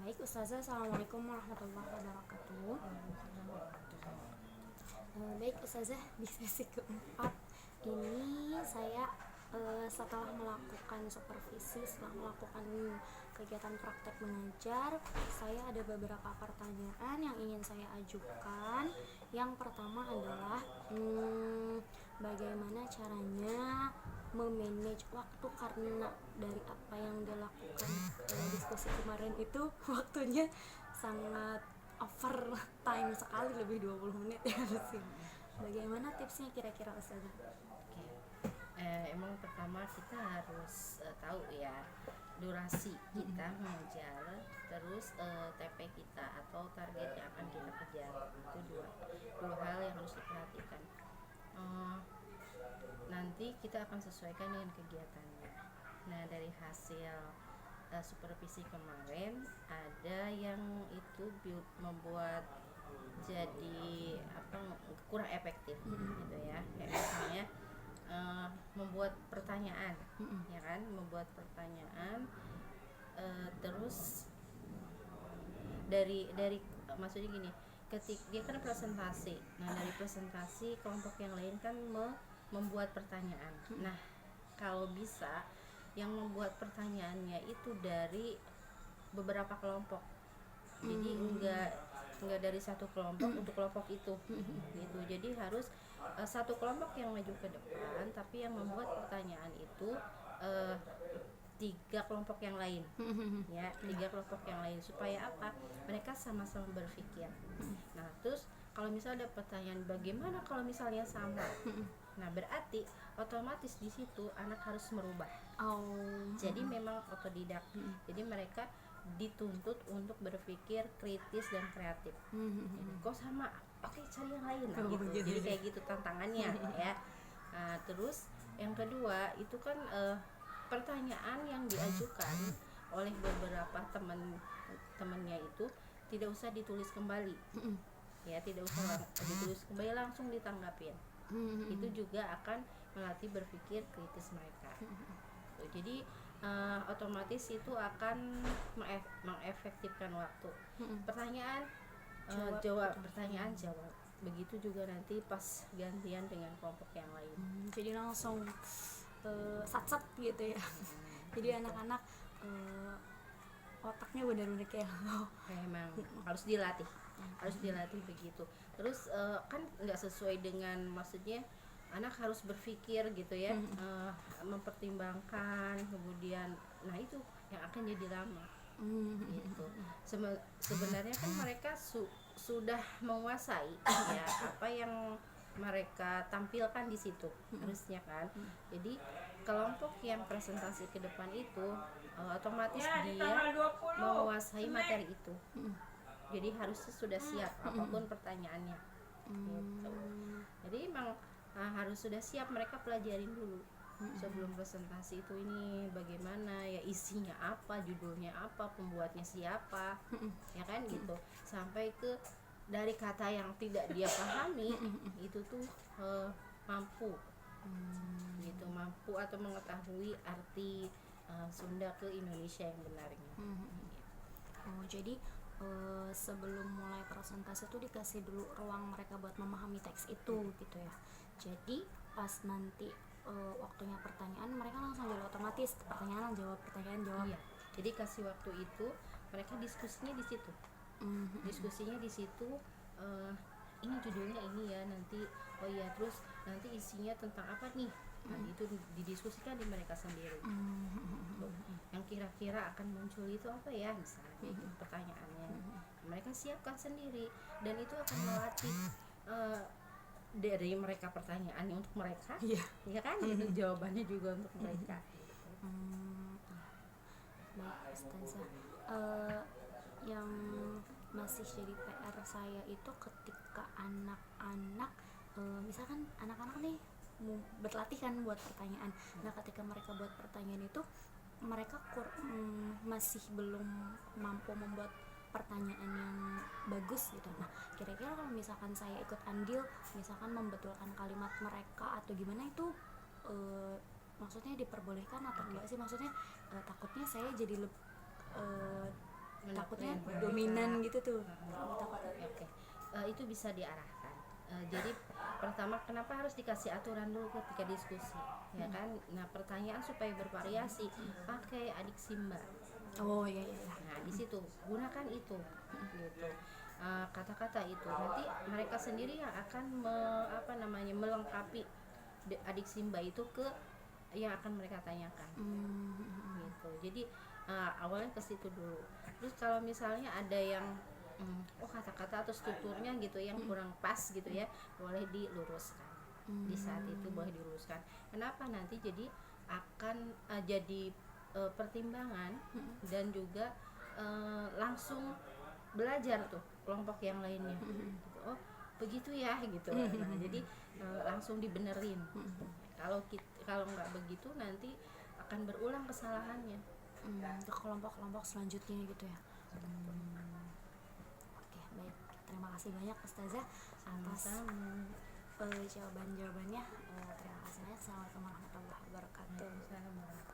Baik, Ustazah, Assalamualaikum warahmatullahi wabarakatuh. Baik, Ustazah, di sesi keempat ini saya setelah melakukan supervisi, setelah melakukan kegiatan praktek mengajar, saya ada beberapa pertanyaan yang ingin saya ajukan. Yang pertama adalah bagaimana caranya memanage waktu, karena dari apa yang dilakukan diskusi kemarin itu waktunya sangat over time sekali, lebih 20 menit ya harusnya. Bagaimana tipsnya kira-kira, Ustazah? Oke. Emang pertama kita harus tahu ya durasi kita mengejar, terus TP kita atau target yang akan kita kejar. Itu dua hal yang harus diperhatikan. Nanti kita akan sesuaikan dengan kegiatannya. Nah, dari hasil supervisi kemarin ada yang itu membuat jadi kurang efektif gitu ya. Kayak misalnya membuat pertanyaan, ya kan, membuat pertanyaan terus dari maksudnya gini, dia kan presentasi. Nah, dari presentasi kelompok yang lain kan membuat pertanyaan. Nah, kalau bisa yang membuat pertanyaannya itu dari beberapa kelompok. Jadi enggak dari satu kelompok untuk kelompok itu gitu. Jadi harus satu kelompok yang maju ke depan, tapi yang membuat pertanyaan itu tiga kelompok yang lain ya, tiga kelompok yang lain, supaya apa, mereka sama-sama berpikir. Nah, terus kalau misalnya ada pertanyaan bagaimana kalau misalnya sama, nah berarti otomatis di situ anak harus merubah. Jadi memang otodidak. Jadi mereka dituntut untuk berpikir kritis dan kreatif. Kok sama, oke, cari yang lain gitu. Jadi kayak gitu tantangannya ya. Nah, terus yang kedua itu kan pertanyaan yang diajukan oleh beberapa temannya itu tidak usah ditulis kembali. Ya, tidak usah ditulis kembali, langsung ditanggapin. Itu juga akan melatih berpikir kritis mereka. Jadi otomatis itu akan mengefektifkan waktu. Pertanyaan jawab, pertanyaan jawab. Begitu juga nanti pas gantian dengan kelompok yang lain. Jadi langsung sat-sat gitu ya. Jadi anak-anak otaknya benar-benar kayak memang harus dilatih, harus dilatih begitu. Terus kan nggak sesuai dengan, maksudnya anak harus berpikir gitu ya, mempertimbangkan, kemudian nah itu yang akan jadi lama gitu. Sebenarnya kan mereka sudah menguasai ya apa yang mereka tampilkan di situ harusnya kan. Jadi kelompok yang presentasi ke depan itu otomatis dia menguasai materi itu. Jadi harusnya sudah siap apapun pertanyaannya gitu. Jadi emang harus sudah siap, mereka pelajarin dulu sebelum presentasi itu, ini bagaimana ya, isinya apa, judulnya apa, pembuatnya siapa, ya kan gitu, sampai ke dari kata yang tidak dia pahami itu tuh mampu gitu, mampu atau mengetahui arti Sunda ke Indonesia yang benarnya. Jadi sebelum mulai presentasi itu dikasih dulu ruang mereka buat memahami teks itu gitu ya. Jadi pas nanti waktunya pertanyaan, mereka langsung jadi otomatis pertanyaan jawab, pertanyaan jawab. Iya. Jadi kasih waktu itu, mereka diskusinya di situ. Diskusinya di situ, ini judulnya ini ya, nanti oh iya, terus nanti isinya tentang apa nih. Nah, itu didiskusikan di mereka sendiri. Yang kira-kira akan muncul itu apa ya, misalnya gitu pertanyaannya. Mereka siapkan sendiri, dan itu akan melatih dari mereka pertanyaannya untuk mereka, ya kan, gitu, jawabannya juga untuk mereka. Baik, Ustazah, yang masih jadi PR saya itu ketika anak-anak misalkan anak-anak nih berlatih kan buat pertanyaan. Nah, ketika mereka buat pertanyaan itu mereka masih belum mampu membuat pertanyaan yang bagus gitu. Nah, kira-kira kalau misalkan saya ikut andil, misalkan membetulkan kalimat mereka atau gimana, itu maksudnya diperbolehkan atau enggak sih? Maksudnya takutnya saya jadi takutnya menaklukkan dominan mereka. gitu tuh. Aku takut. Oke. Itu bisa diarahkan. Jadi pertama kenapa harus dikasih aturan dulu ketika diskusi, ya kan? Nah, pertanyaan supaya bervariasi, pakai adik Simba. Oh iya iya. Nah, di situ gunakan itu, gitu. Kata-kata itu nanti mereka sendiri yang akan melengkapi adik Simba itu ke yang akan mereka tanyakan, gitu. Jadi awalnya ke situ dulu. Terus kalau misalnya ada yang kata-kata atau strukturnya gitu yang kurang pas gitu ya, boleh diluruskan. Di saat itu boleh diluruskan. Kenapa? Nanti jadi akan jadi pertimbangan dan juga langsung belajar tuh kelompok yang lainnya gitu. Oh begitu ya gitu. Nah jadi langsung dibenerin. Kalau nggak begitu nanti akan berulang kesalahannya. Untuk kelompok-kelompok selanjutnya gitu ya. Oke, baik. Terima kasih banyak Ustazah atas jawaban-jawabannya. Terima kasih banyak. Assalamualaikum warahmatullahi wabarakatuh. Waalaikumsalam.